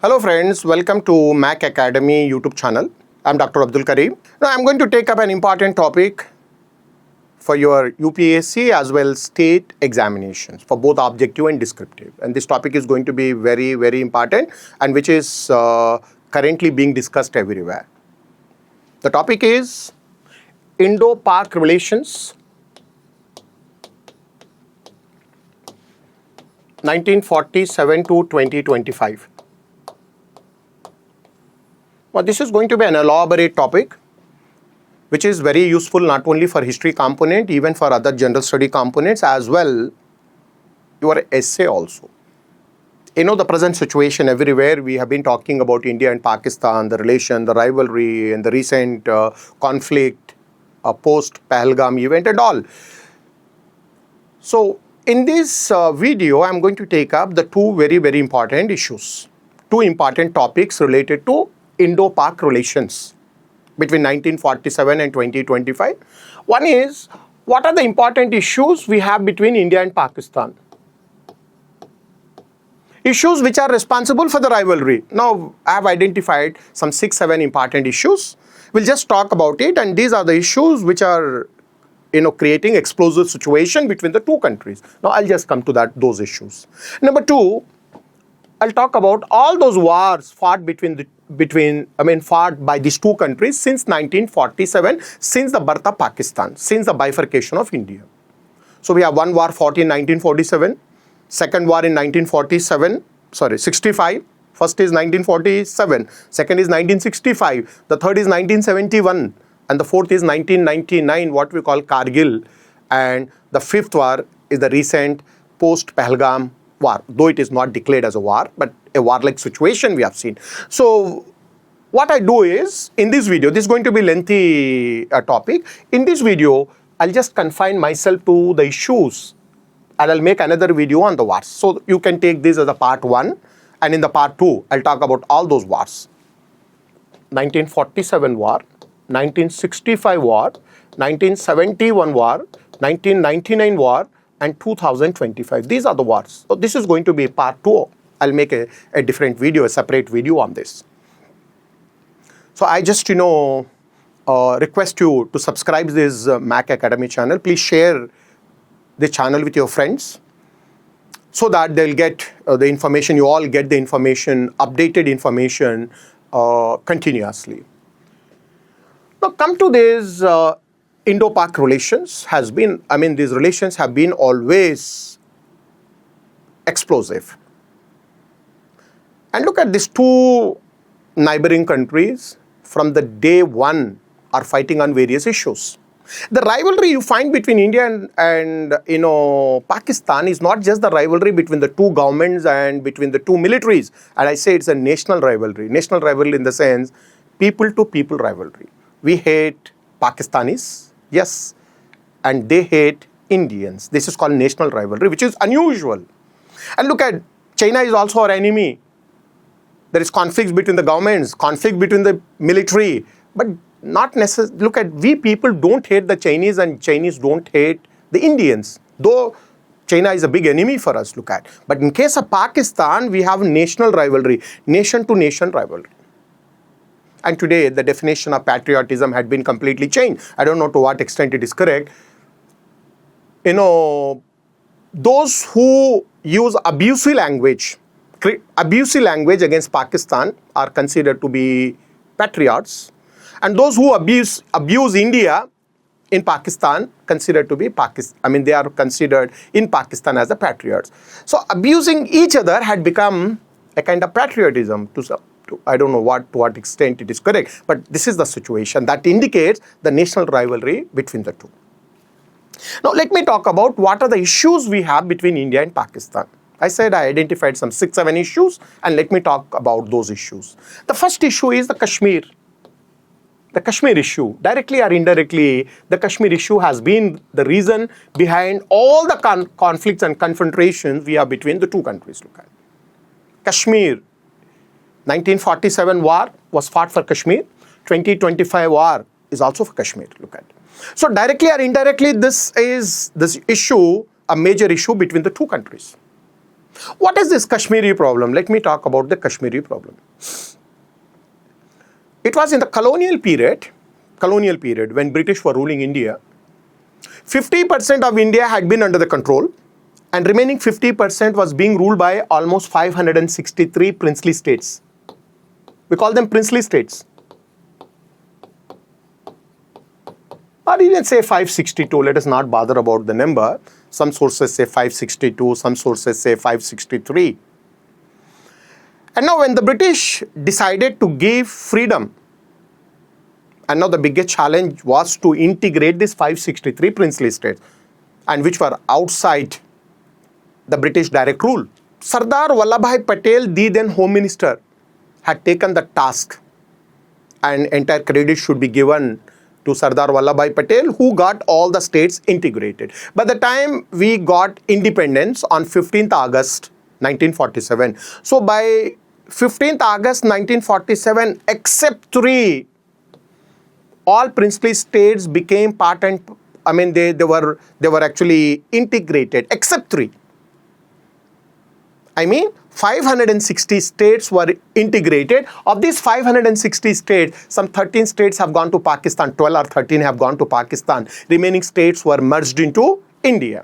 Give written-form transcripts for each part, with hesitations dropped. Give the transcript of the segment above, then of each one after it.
Hello friends, welcome to MAK Academy YouTube channel. I'm Dr. Abdul Kareem. Now I'm going to take up an important topic for your UPSC as well state examinations for both objective and descriptive. And this topic is going to be very, very important and which is currently being discussed everywhere. The topic is Indo-Pak relations 1947 to 2025. Well, this is going to be an elaborate topic which is very useful not only for history component, even for other general study components as well, your essay also. You know the present situation everywhere, we have been talking about India and Pakistan, the relation, the rivalry and the recent conflict, post Pahalgam event and all. So in this video, I'm going to take up the two very important issues, two important topics related to Indo-Pak relations between 1947 and 2025. One is, what are the important issues we have between India and Pakistan? Issues which are responsible for the rivalry. Now, I have identified some 6-7 important issues. We'll just talk about it, and these are the issues which are creating explosive situation between the two countries. Now, I'll just come to those issues. Number two, I'll talk about all those wars fought fought by these two countries since 1947, since the birth of Pakistan, since the bifurcation of India. So we have one war fought in 1947, second war in 65. First is 1947, second is 1965, the third is 1971, and the fourth is 1999, what we call Kargil, and the fifth war is the recent post-Pahalgam war, though it is not declared as a war, but a war-like situation we have seen. So what I do is, in this video, this is going to be lengthy topic. In this video, I'll just confine myself to the issues and I'll make another video on the wars. So you can take this as a part 1, and in the part 2, I'll talk about all those wars. 1947 war, 1965 war, 1971 war, 1999 war, and 2025. These are the wars. So this is going to be part 2. I'll make a different video, a separate video on this. So I just, request you to subscribe this MAK Academy channel. Please share the channel with your friends so that they'll get the information, you all get the information, updated information continuously. Now come to this Indo-Pak relations these relations have been always explosive. And look at these two neighboring countries from the day one are fighting on various issues. The rivalry you find between India and Pakistan is not just the rivalry between the two governments and between the two militaries. And I say it's a national rivalry. National rivalry in the sense, people to people rivalry. We hate Pakistanis, yes, and they hate Indians. This is called national rivalry, which is unusual. And look at, China is also our enemy. There is conflicts between the governments, conflict between the military, but not necessarily. Look at, we people don't hate the Chinese and Chinese don't hate the Indians, though China is a big enemy for us, look at. But in case of Pakistan, we have national rivalry, nation to nation rivalry. And today, the definition of patriotism had been completely changed. I don't know to what extent it is correct. Those who use abusive language against Pakistan are considered to be patriots. And those who abuse India in Pakistan considered to be they are considered in Pakistan as the patriots. So abusing each other had become a kind of patriotism I don't know to what extent it is correct, but this is the situation that indicates the national rivalry between the two. Now let me talk about what are the issues we have between India and Pakistan. I said I identified some 6-7 issues, and let me talk about those issues. The first issue is the Kashmir. The Kashmir issue, directly or indirectly, the Kashmir issue has been the reason behind all the conflicts and confrontations we have between the two countries. Look at Kashmir. 1947 war was fought for Kashmir. 2025 war is also for Kashmir. Look at. So directly or indirectly, this issue, a major issue between the two countries. What is this Kashmiri problem? Let me talk about the Kashmiri problem. It was in the colonial period when British were ruling India. 50% of India had been under the control, and remaining 50% was being ruled by almost 563 princely states. We call them princely states. Or even say 562, let us not bother about the number. Some sources say 562, some sources say 563. And now when the British decided to give freedom, and now the biggest challenge was to integrate these 563 princely states, and which were outside the British direct rule. Sardar Vallabhbhai Patel, the then Home Minister, had taken the task, and entire credit should be given to Sardar Vallabhbhai Patel, who got all the states integrated. By the time we got independence on 15th August 1947, so by 15th August 1947, except 3, all princely states became part and, they were actually integrated, except 3. 560 states were integrated. Of these 560 states, some 13 states have gone to Pakistan, 12 or 13 have gone to Pakistan. Remaining states were merged into India.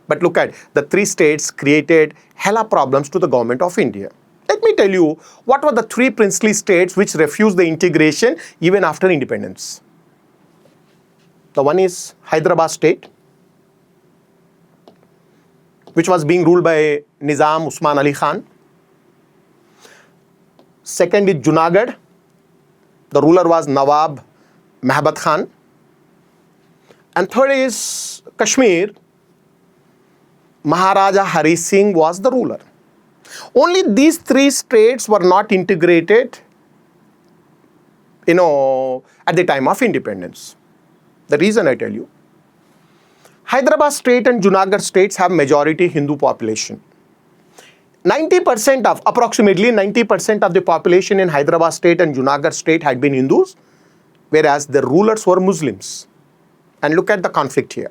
But look at, the 3 states created hella problems to the government of India. Let me tell you what were the 3 princely states which refused the integration even after independence. The one is Hyderabad state, which was being ruled by Nizam Usman Ali Khan. Second is Junagadh. The ruler was Nawab Mehabad Khan. And third is Kashmir. Maharaja Hari Singh was the ruler. Only these 3 states were not integrated, at the time of independence. The reason I tell you, Hyderabad state and Junagadh states have majority Hindu population. Approximately 90% of the population in Hyderabad state and Junagadh state had been Hindus, whereas the rulers were Muslims. And look at the conflict here.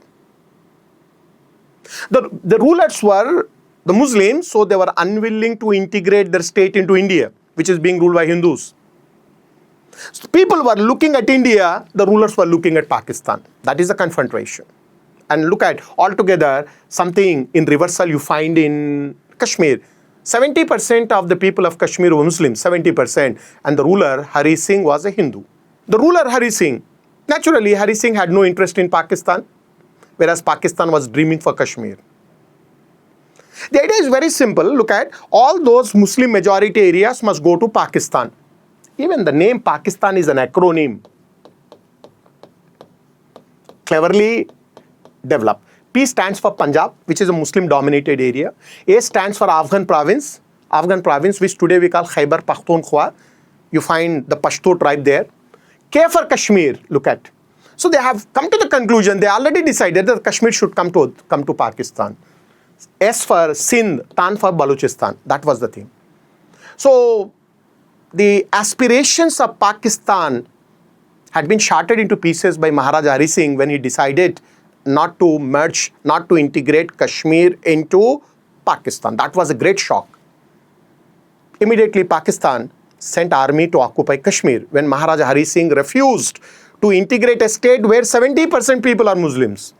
The rulers were the Muslims, so they were unwilling to integrate their state into India, which is being ruled by Hindus. So people were looking at India, the rulers were looking at Pakistan. That is the confrontation. And look at, altogether, something in reversal you find in Kashmir. 70% of the people of Kashmir were Muslims, 70%. And the ruler, Hari Singh, was a Hindu. The ruler, Hari Singh, naturally, Hari Singh had no interest in Pakistan, whereas Pakistan was dreaming for Kashmir. The idea is very simple. Look at, all those Muslim majority areas must go to Pakistan. Even the name Pakistan is an acronym. Cleverly developed. P stands for Punjab, which is a Muslim-dominated area. A stands for Afghan province, which today we call Khyber Pakhtunkhwa. You find the Pashto tribe there. K for Kashmir, look at. So they have come to the conclusion, they already decided that Kashmir should come to Pakistan. S for Sindh, Tan for Balochistan. That was the thing. So the aspirations of Pakistan had been shattered into pieces by Maharaja Hari Singh when he decided not to merge, not to integrate Kashmir into Pakistan. That was a great shock. Immediately, Pakistan sent army to occupy Kashmir when Maharaja Hari Singh refused to integrate a state where 70% people are Muslims.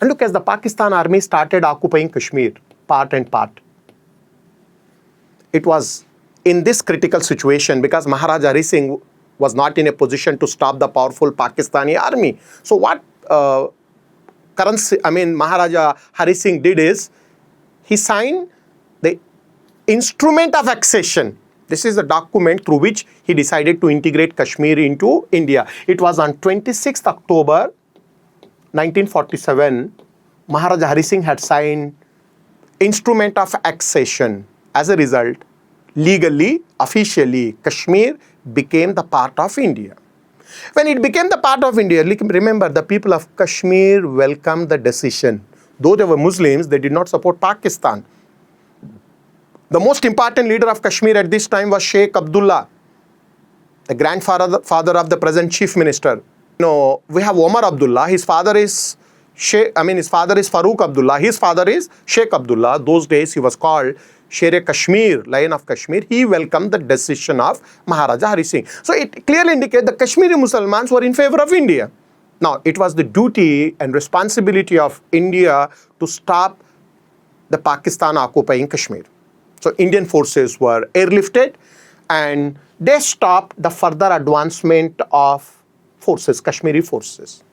And look, as the Pakistan army started occupying Kashmir, part and part, it was in this critical situation because Maharaja Hari Singh was not in a position to stop the powerful Pakistani army. So what Maharaja Hari Singh did is, he signed the Instrument of Accession. This is the document through which he decided to integrate Kashmir into India. It was on 26th October 1947, Maharaja Hari Singh had signed Instrument of Accession. As a result, legally, officially, Kashmir became the part of India. When it became the part of India, remember, the people of Kashmir welcomed the decision. Though they were Muslims, they did not support Pakistan. The most important leader of Kashmir at this time was Sheikh Abdullah, the grandfather of the present chief minister. We have Omar Abdullah. His father is his father is Farooq Abdullah, his father is Sheikh Abdullah. Those days he was called Sher Kashmir, Lion of Kashmir. He welcomed the decision of Maharaja Hari Singh. So it clearly indicates the Kashmiri Muslims were in favor of India. Now, it was the duty and responsibility of India to stop the Pakistan occupying Kashmir. So Indian forces were airlifted and they stopped the further advancement of forces, Kashmiri forces.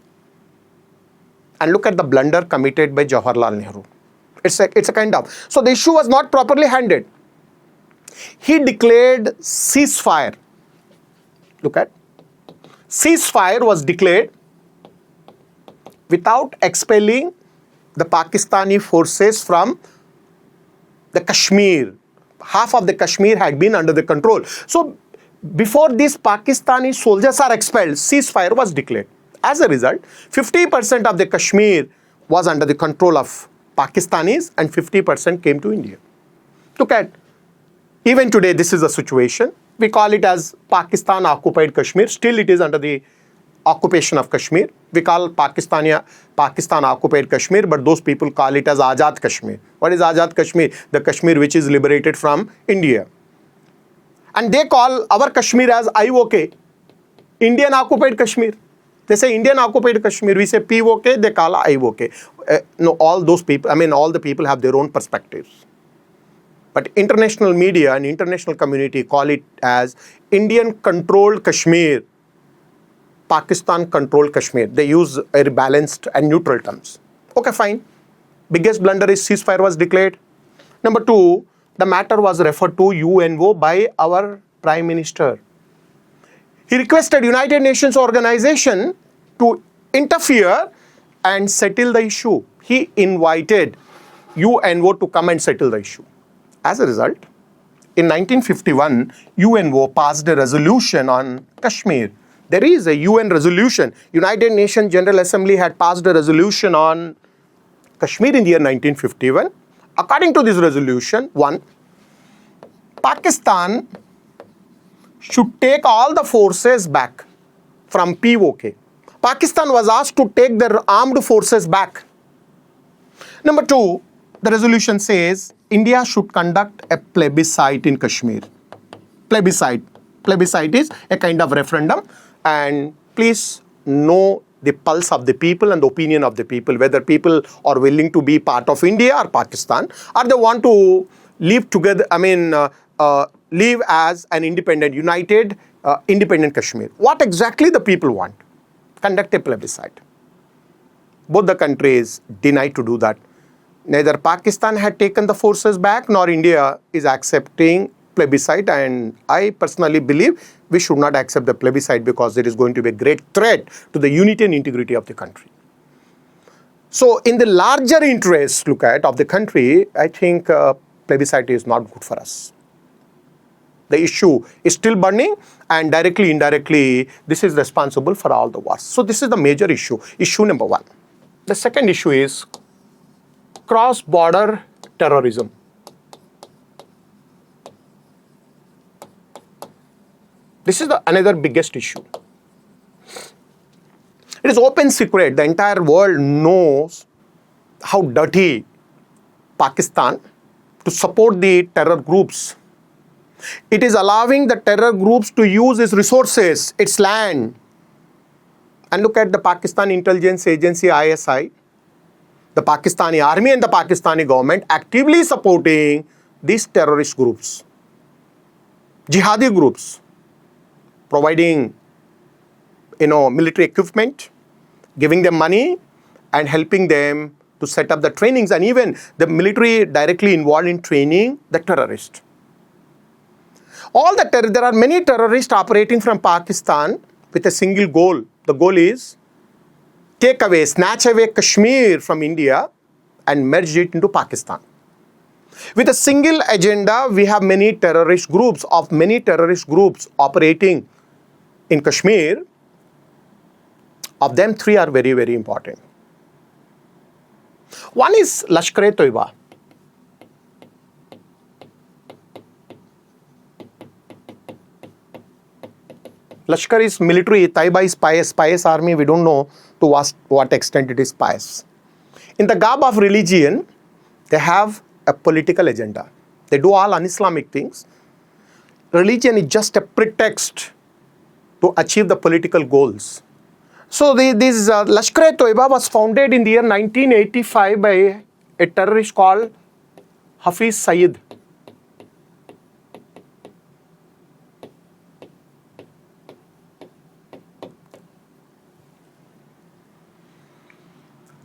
And look at the blunder committed by Jawaharlal Nehru. It's a kind of. So the issue was not properly handled. He declared ceasefire. Look at. Ceasefire was declared without expelling the Pakistani forces from the Kashmir. Half of the Kashmir had been under the control. So before these Pakistani soldiers are expelled, ceasefire was declared. As a result, 50% of the Kashmir was under the control of Pakistanis and 50% came to India. Look at, even today this is the situation. We call it as Pakistan occupied Kashmir. Still it is under the occupation of Kashmir. We call Pakistan occupied Kashmir, but those people call it as Azad Kashmir. What is Azad Kashmir? The Kashmir which is liberated from India. And they call our Kashmir as IOK, Indian occupied Kashmir. They say Indian occupied Kashmir, we say POK, they call IOK. No, all those people, all the people have their own perspectives. But international media and international community call it as Indian controlled Kashmir, Pakistan controlled Kashmir. They use very balanced and neutral terms. Okay, fine. Biggest blunder is ceasefire was declared. Number two, the matter was referred to UNO by our Prime Minister. He requested United Nations organization to interfere and settle the issue. He invited UNO to come and settle the issue. As a result, in 1951, UNO passed a resolution on Kashmir. There is a UN resolution. United Nations General Assembly had passed a resolution on Kashmir in the year 1951. According to this resolution, 1, Pakistan should take all the forces back from POK. Pakistan was asked to take their armed forces back. Number 2, the resolution says India should conduct a plebiscite in Kashmir. Plebiscite. Plebiscite is a kind of referendum, and please know the pulse of the people and the opinion of the people, whether people are willing to be part of India or Pakistan, or they want to live together, live as an independent, united, independent Kashmir. What exactly the people want? Conduct a plebiscite. Both the countries denied to do that. Neither Pakistan had taken the forces back, nor India is accepting plebiscite, and I personally believe we should not accept the plebiscite because it is going to be a great threat to the unity and integrity of the country. So in the larger interest, look at, of the country, I think plebiscite is not good for us. The issue is still burning, and directly, indirectly, this is responsible for all the wars. So this is the major issue, issue number 1. The second issue is cross-border terrorism. This is another biggest issue. It is open secret. The entire world knows how dirty Pakistan to support the terror groups. It is allowing the terror groups to use its resources, its land. And look at the Pakistan Intelligence Agency, ISI, the Pakistani army and the Pakistani government actively supporting these terrorist groups, jihadi groups, providing, military equipment, giving them money and helping them to set up the trainings, and even the military directly involved in training the terrorists. There are many terrorists operating from Pakistan with a single goal. The goal is snatch away Kashmir from India and merge it into Pakistan. With a single agenda, we have many terrorist groups operating in Kashmir. Of them, 3 are very, very important. One is Lashkar-e-Toiba. Lashkar is military, Taiba is pious army. We don't know to what extent it is pious. In the garb of religion, they have a political agenda. They do all un-Islamic things. Religion is just a pretext to achieve the political goals. So this Lashkar-e-Toiba was founded in the year 1985 by a terrorist called Hafiz Saeed.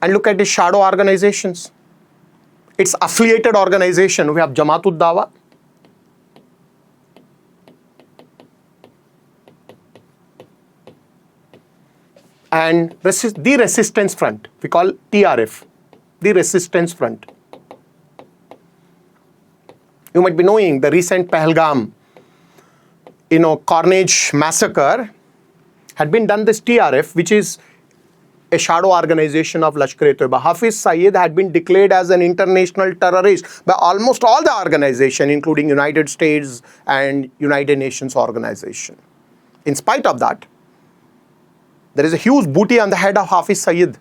And look at the shadow organizations. Its affiliated organization, we have Jamaat-ud-Dawa, and the Resistance Front, we call TRF, the Resistance Front. You might be knowing the recent Pahalgam, carnage massacre had been done this TRF, which is a shadow organization of Lashkar-e-Toiba. Hafiz Saeed had been declared as an international terrorist by almost all the organization, including United States and United Nations organization. In spite of that, there is a huge booty on the head of Hafiz Saeed,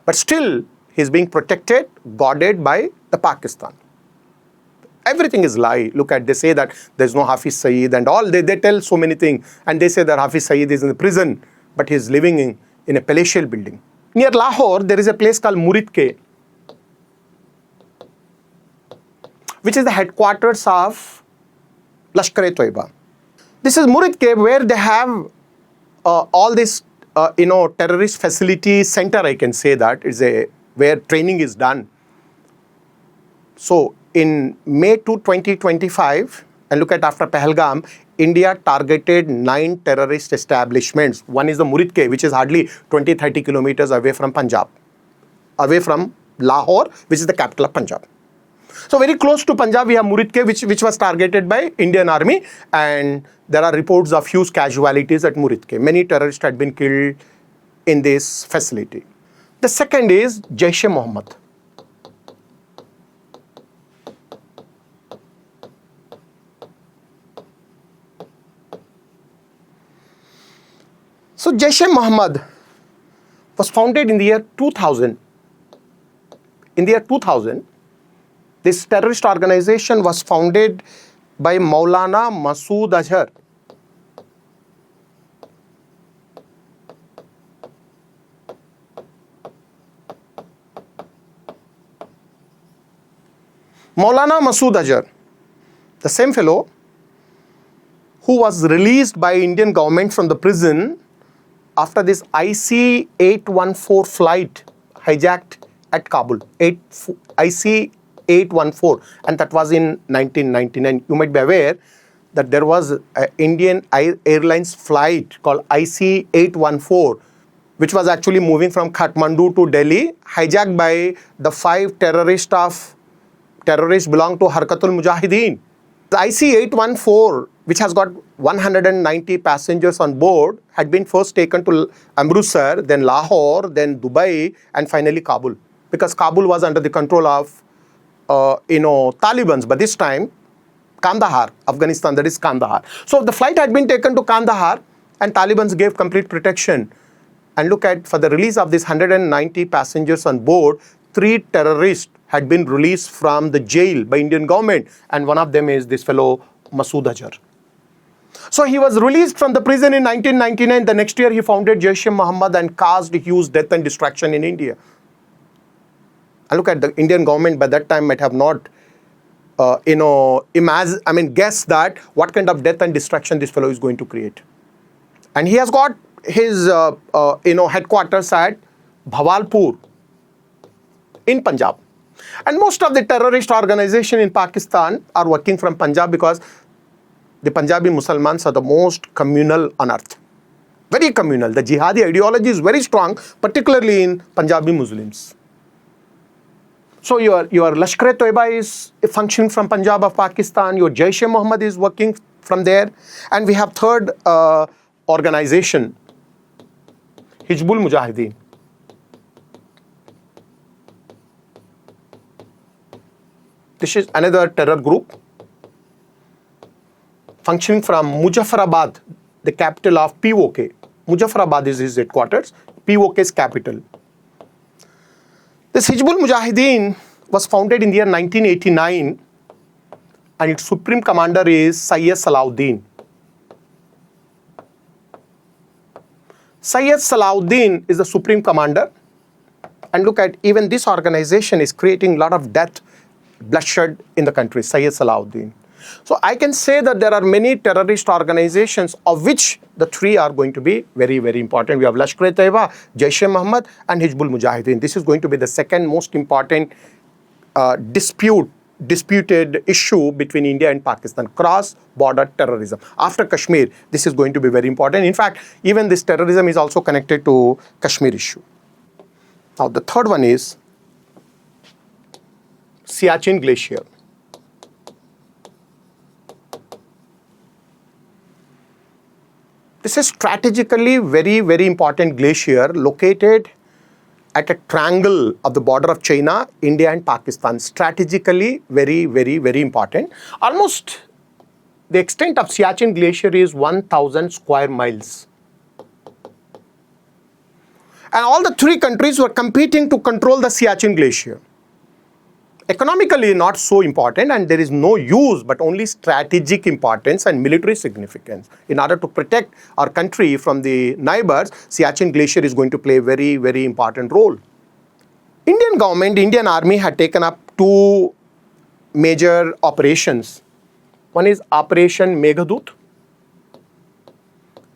but still he is being protected, guarded by the Pakistan. Everything is lie. Look at, they say that there's no Hafiz Saeed and all. They tell so many things, and they say that Hafiz Saeed is in the prison, but he's living in a palatial building. Near Lahore, there is a place called Muridke, which is the headquarters of Lashkar-e-Toiba. This is Muridke, where they have all this, terrorist facility center, I can say that, is where training is done. So in May 2025, and look at after Pahalgam, India targeted 9 terrorist establishments. One is the Muridke, which is hardly 20-30 kilometers away from Punjab, away from Lahore, which is the capital of Punjab. So very close to Punjab, we have Muridke, which was targeted by Indian Army, and there are reports of huge casualties at Muridke. Many terrorists had been killed in this facility. The second is Jaish-e-Mohammed. So Jaish-e-Mohammed was founded in the year 2000. In the year 2000, this terrorist organization was founded by Maulana Masood Azhar. Maulana Masood Azhar, the same fellow who was released by Indian government from the prison after this IC-814 flight hijacked at Kabul, IC-814, and that was in 1999. You might be aware that there was an Indian Airlines flight called IC-814, which was actually moving from Kathmandu to Delhi, hijacked by the 5 terrorists belong to Harkatul Mujahideen. The IC-814, which has got 190 passengers on board, had been first taken to Amritsar, then Lahore, then Dubai, and finally Kabul. Because Kabul was under the control of, Taliban, but this time Kandahar, Afghanistan, that is Kandahar. So the flight had been taken to Kandahar, and Taliban gave complete protection. And look at, for the release of these 190 passengers on board, 3 terrorists had been released from the jail by Indian government, and one of them is this fellow Masood Azhar. So he was released from the prison in 1999. The next year he founded Jaish-e-Mohammed and caused huge death and destruction in India. And look at, the Indian government by that time might have not, guessed that what kind of death and destruction this fellow is going to create. And he has got his, headquarters at Bhawalpur in Punjab. And most of the terrorist organizations in Pakistan are working from Punjab, because the Punjabi Muslims are the most communal on earth. Very communal. The jihadi ideology is very strong, particularly in Punjabi Muslims. So your Lashkar-e-Toiba is functioning from Punjab of Pakistan. Your Jaish-e-Mohammed is working from there. And we have third organization, Hizbul Mujahideen. This is another terror group functioning from Muzaffarabad, the capital of POK. Muzaffarabad is his headquarters, POK's capital. This Hizbul Mujahideen was founded in the year 1989 and its supreme commander is Syed Salahuddin. Syed Salahuddin is the supreme commander, and look at, even this organization is creating a lot of death, bloodshed in the country, Syed Salahuddin. So I can say that there are many terrorist organizations, of which the three are going to be very, very important. We have Lashkar-e-Taiba, Jaish-e-Mohammed and Hizbul Mujahideen. This is going to be the second most important disputed issue between India and Pakistan, cross-border terrorism. After Kashmir, this is going to be very important. In fact, even this terrorism is also connected to Kashmir issue. Now, the third one is Siachen Glacier. This is strategically very, very important glacier located at a triangle of the border of China, India and Pakistan. Strategically very, very, very important. Almost the extent of Siachen Glacier is 1,000 square miles. And all the three countries were competing to control the Siachen Glacier. Economically not so important, and there is no use, but only strategic importance and military significance. In order to protect our country from the neighbors, Siachen Glacier is going to play a very, very important role. Indian government, Indian Army had taken up two major operations. One is Operation Meghadut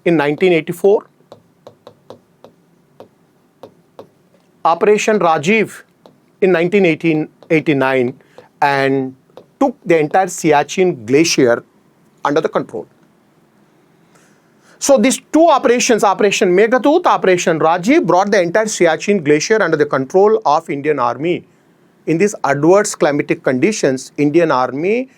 in 1984, Operation Rajiv in 1989, and took the entire Siachen Glacier under the control. So these two operations, Operation Meghadut, Operation Rajiv, brought the entire Siachen Glacier under the control of Indian Army. In these adverse climatic conditions, Indian Army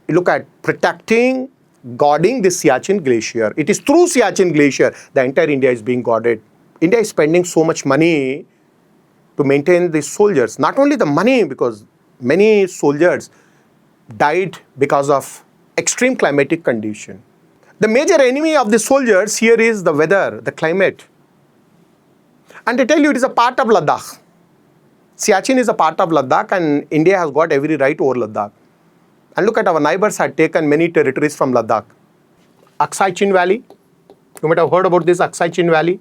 look at protecting, guarding the Siachen Glacier. It is through Siachen Glacier the entire India is being guarded. India is spending so much money to maintain the soldiers. Not only the money, because many soldiers died because of extreme climatic condition. The major enemy of the soldiers here is the weather, the climate. And to tell you, it is a part of Ladakh. Siachen is a part of Ladakh, and India has got every right over Ladakh. And look at, our neighbors had taken many territories from Ladakh. Aksai Chin Valley, you might have heard about this Aksai Chin Valley.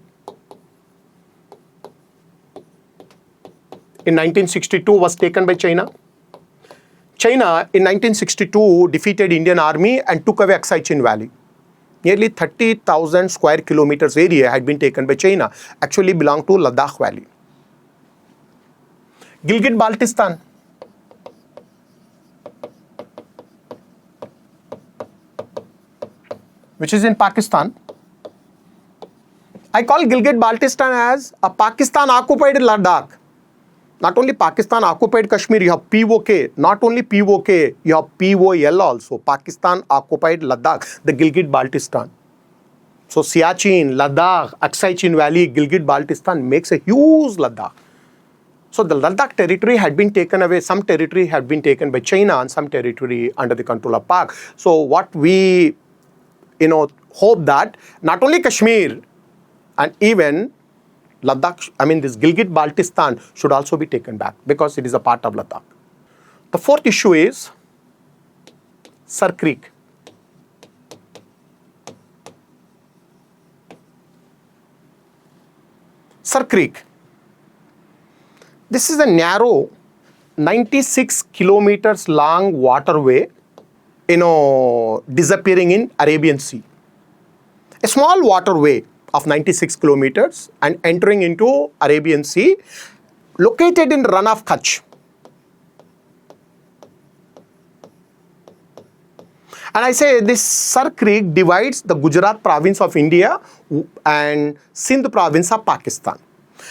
In 1962 was taken by China. China in 1962 defeated Indian Army and took away Aksai Chin Valley. Nearly 30,000 square kilometers area had been taken by China, actually belonged to Ladakh Valley. Gilgit-Baltistan. Which is in Pakistan. I call Gilgit-Baltistan as a Pakistan-occupied Ladakh. Not only Pakistan occupied Kashmir, you have POK. Not only POK, you have POL also. Pakistan occupied Ladakh, the Gilgit-Baltistan. So Siachen, Ladakh, Aksai Chin Valley, Gilgit-Baltistan makes a huge Ladakh. So the Ladakh territory had been taken away. Some territory had been taken by China and some territory under the control of Pak. So what we hope that not only Kashmir and even Ladakh, this Gilgit-Baltistan should also be taken back because it is a part of Ladakh. The fourth issue is Sar Creek. Sar Creek. This is a narrow 96 kilometers long waterway, disappearing in Arabian Sea. A small waterway of 96 kilometers and entering into Arabian Sea, located in Run of Kutch. And I say this Sar Creek divides the Gujarat province of India and Sindh province of Pakistan.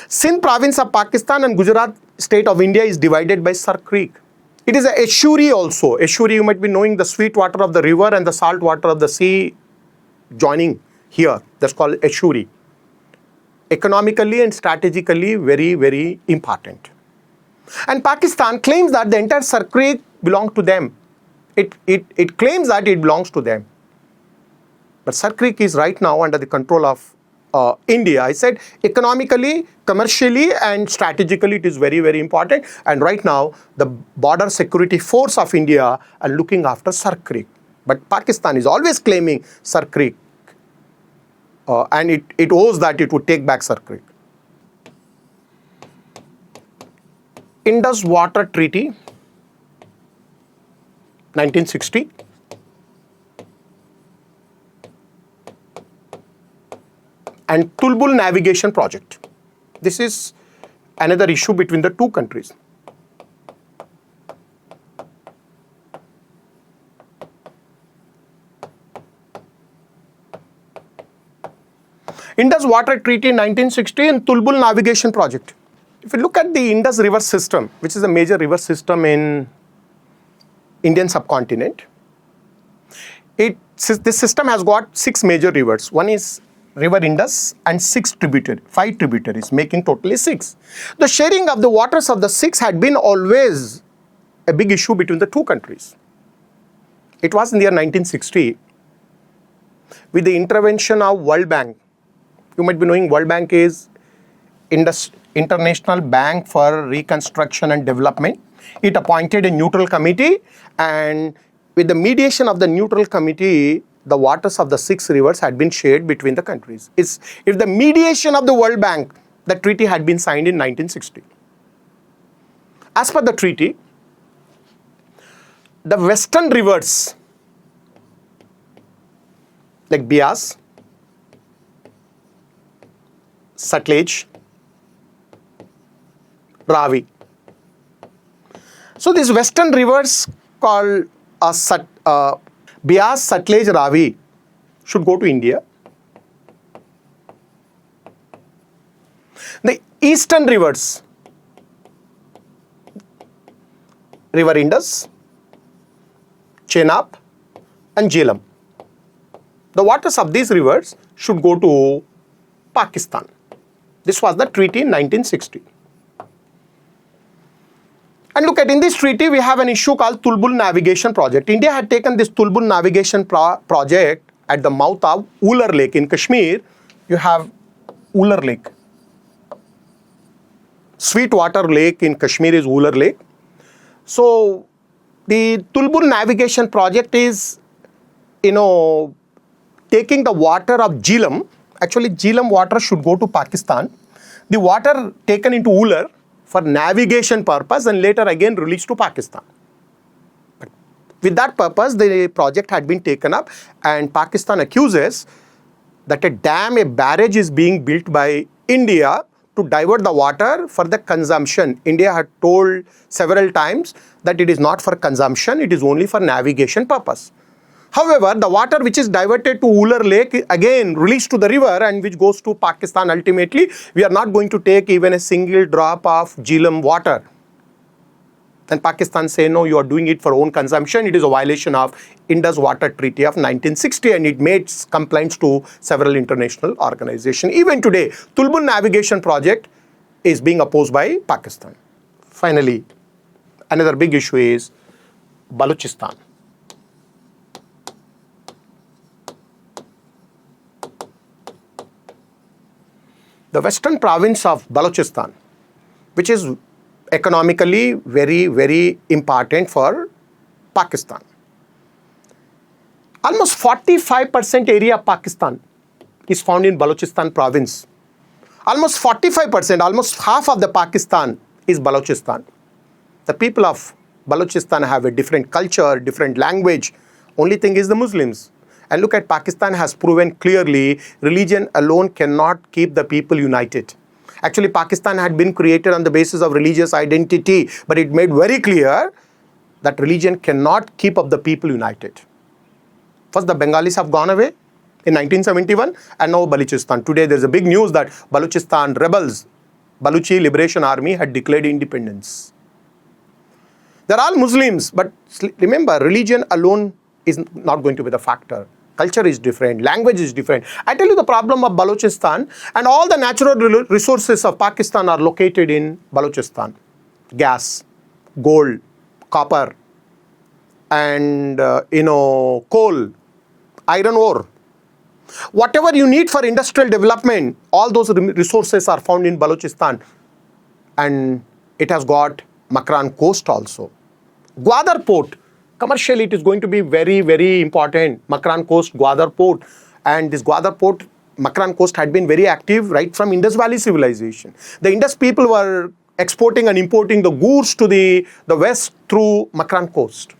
Sindh province of Pakistan and Gujarat state of India is divided by Sar Creek. It is a estuary also. Estuary, you might be knowing, the sweet water of the river and the salt water of the sea joining here. That's called estuary. Economically and strategically very, very important. And Pakistan claims that the entire Sar Creek belongs to them. It claims that it belongs to them. But Sar Creek is right now under the control of India. I said economically, commercially, and strategically it is very, very important. And right now, the border security force of India are looking after Sar Creek. But Pakistan is always claiming Sar Creek. And it owes that it would take back Sar Creek. Indus Water Treaty, 1960. And Tulbul Navigation Project. This is another issue between the two countries. Indus Water Treaty 1960 and Tulbul Navigation Project. If you look at the Indus River system, which is a major river system in Indian subcontinent, this system has got 6 major rivers. One is River Indus and 5 tributaries, making totally 6. The sharing of the waters of the 6 had been always a big issue between the two countries. It was in the year 1960 with the intervention of World Bank. You might be knowing World Bank is International Bank for Reconstruction and Development. It appointed a neutral committee, and with the mediation of the neutral committee, the waters of the 6 rivers had been shared between the countries. If the mediation of the World Bank, the treaty had been signed in 1960. As per the treaty, the western rivers like Beas, Sutlej, Ravi. So these western rivers called Beas, Sutlej, Ravi should go to India. The eastern rivers, River Indus, Chenab and Jhelum, the waters of these rivers should go to Pakistan. This was the treaty in 1960. And look at, in this treaty, we have an issue called Tulbul Navigation Project. India had taken this Tulbul Navigation Project at the mouth of Ular Lake in Kashmir. You have Ular Lake. Sweetwater Lake in Kashmir is Ular Lake. So the Tulbul Navigation Project is, taking the water of Jhelum. Actually, Jhelum water should go to Pakistan. The water taken into Ular for navigation purpose and later again released to Pakistan. But with that purpose, the project had been taken up, and Pakistan accuses that a barrage is being built by India to divert the water for the consumption. India had told several times that it is not for consumption, it is only for navigation purpose. However, the water which is diverted to Ular Lake, again released to the river and which goes to Pakistan ultimately, we are not going to take even a single drop of Jhelum water. Then Pakistan say, no, you are doing it for own consumption. It is a violation of Indus Water Treaty of 1960, and it made complaints to several international organizations. Even today, Tulbul Navigation Project is being opposed by Pakistan. Finally, another big issue is Balochistan. The western province of Balochistan, which is economically very, very important for Pakistan. Almost 45% area of Pakistan is found in Balochistan province. Almost 45%, almost half of the Pakistan is Balochistan. The people of Balochistan have a different culture, different language. Only thing is the Muslims. And look at, Pakistan has proven clearly religion alone cannot keep the people united. Actually, Pakistan had been created on the basis of religious identity, but it made very clear that religion cannot keep up the people united. First, the Bengalis have gone away in 1971, and now Balochistan. Today, there is a big news that Balochistan rebels, Baluchi Liberation Army, had declared independence. They're all Muslims, but remember, religion alone is not going to be the factor. Culture is different, language is different. I tell you the problem of Balochistan, and all the natural resources of Pakistan are located in Balochistan. Gas, gold, copper, and coal, iron ore. Whatever you need for industrial development, all those resources are found in Balochistan. And it has got Makran coast also. Gwadar port, commercially it is going to be very, very important. Makran coast, Gwadar port. And this Gwadar port, Makran coast had been very active right from Indus Valley civilization. The Indus people were exporting and importing the goods to the west through Makran coast.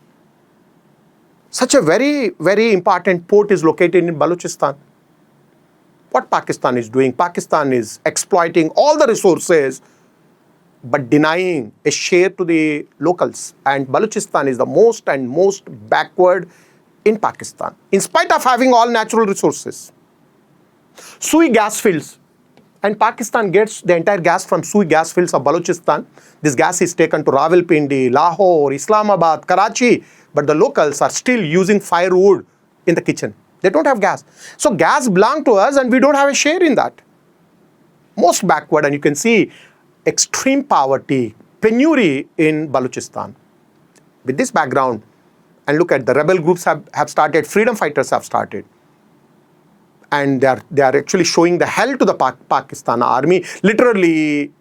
Such a very, very important port is located in Balochistan. What Pakistan is doing? Pakistan is exploiting all the resources but denying a share to the locals. And Balochistan is the most backward in Pakistan, in spite of having all natural resources. Sui gas fields. And Pakistan gets the entire gas from Sui gas fields of Balochistan. This gas is taken to Rawalpindi, Lahore, Islamabad, Karachi. But the locals are still using firewood in the kitchen. They don't have gas. So gas belongs to us and we don't have a share in that. Most backward, and you can see extreme poverty, penury in Balochistan. With this background, and look at the rebel groups have started, freedom fighters have started. And they are actually showing the hell to the Pakistan army. Literally,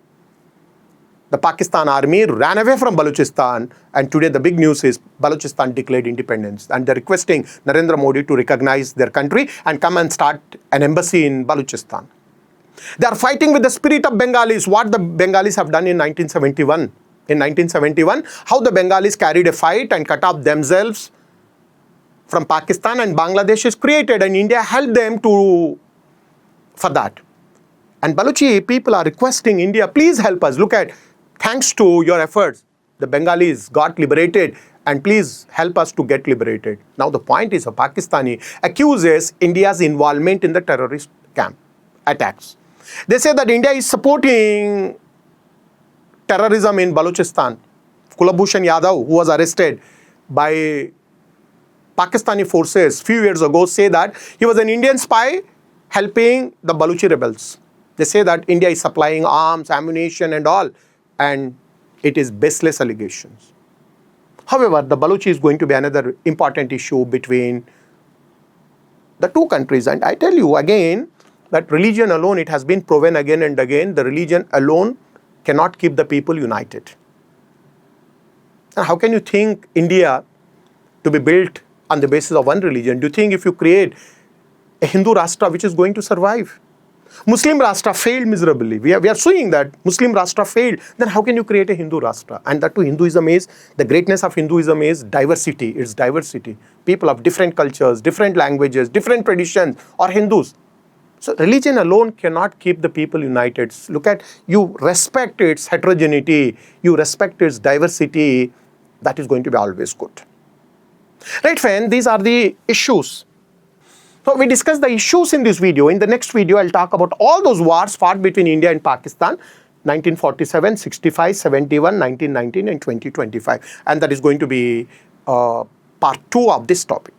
the Pakistan army ran away from Balochistan, and today the big news is Balochistan declared independence. And they're requesting Narendra Modi to recognize their country and come and start an embassy in Balochistan. They are fighting with the spirit of Bengalis, what the Bengalis have done in 1971. In 1971, how the Bengalis carried a fight and cut off themselves from Pakistan, and Bangladesh is created, and India helped them for that. And Balochi people are requesting India, please help us. Look at, thanks to your efforts, the Bengalis got liberated, and please help us to get liberated. Now the point is, a Pakistani accuses India's involvement in the terrorist camp attacks. They say that India is supporting terrorism in Balochistan. Kulabhushan Yadav, who was arrested by Pakistani forces few years ago, say that he was an Indian spy helping the Baluchi rebels. They say that India is supplying arms, ammunition and all, and it is baseless allegations. However, the Baluchi is going to be another important issue between the two countries. And I tell you again that religion alone, it has been proven again and again, the religion alone cannot keep the people united. And how can you think India to be built on the basis of one religion? Do you think if you create a Hindu Rashtra which is going to survive? Muslim Rashtra failed miserably. We are seeing that Muslim Rashtra failed. Then how can you create a Hindu Rashtra? And that too, Hinduism is, the greatness of Hinduism is diversity. It's diversity. People of different cultures, different languages, different traditions are Hindus. So religion alone cannot keep the people united. Look at, you respect its heterogeneity, you respect its diversity, that is going to be always good. Right, friend, these are the issues. So we discussed the issues in this video. In the next video, I'll talk about all those wars fought between India and Pakistan, 1947, 65, 71, 1919 and 2025. And that is going to be part 2 of this topic.